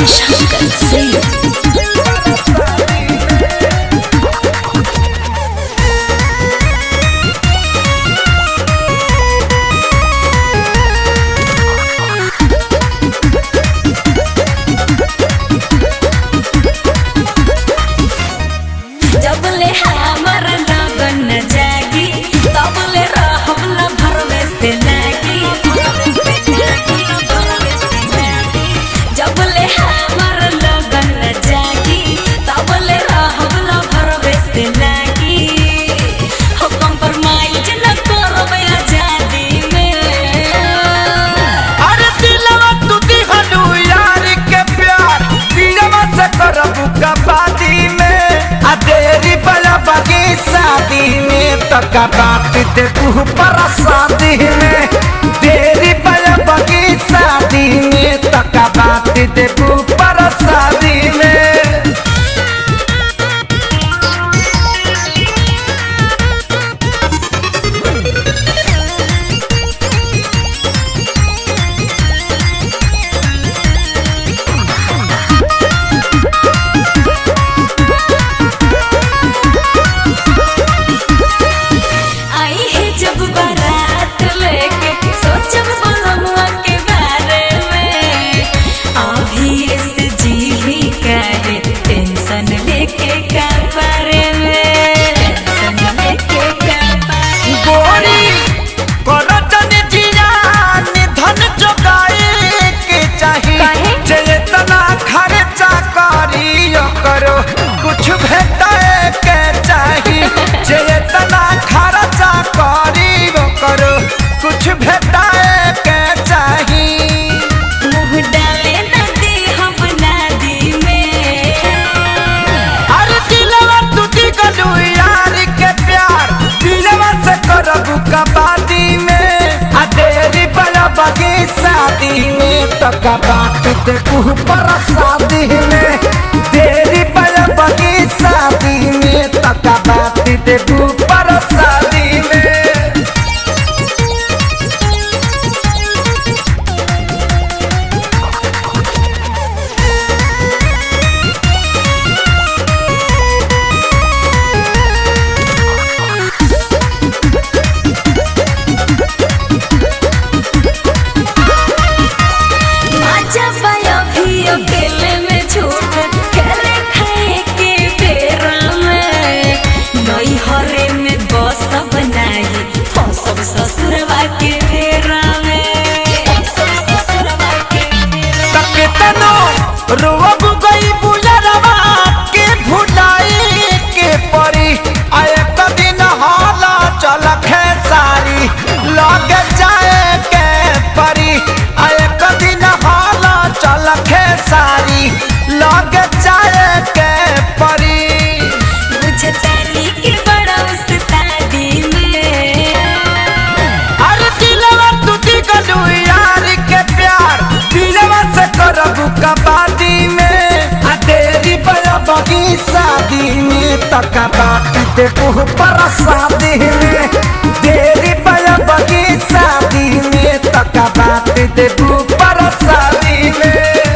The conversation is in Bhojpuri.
शंकर सिंह। शादी में तक बात दे पर शादी में तेरी बगी शादी में तक बात दे पर शादी में। कुछ भेटाए के चाहिए जेतना खर्चा करी वो करो कुछ भेटाए के चाहिए। मुँह डाले नदी हम नदी में अरे दिलवा टूटी गलू यार के प्यार दिलवा से करबू कबादी में आ तेरी बड़ा बगी शादी में तो कबात दे पर शादी में तेरी बगी शादी में तक बात दे पर शादी में। ससुरवा के फेरा रोब गई बुलरवा के भुलाई के परी आए दिन हाला चल खेसारी लग जाए के परी आए दिन हाला चल खेसारी लग जाए के परी। मुझे ताली के बड़ा उस्तादी में अरे दिलवा टूटी गलू यार के प्यार दिलवा से करबू कबादी में आ तेरी बगी शादी में तक बात दे पर शादी में तेरी बगी शादी में तक बात दे पर शादी में।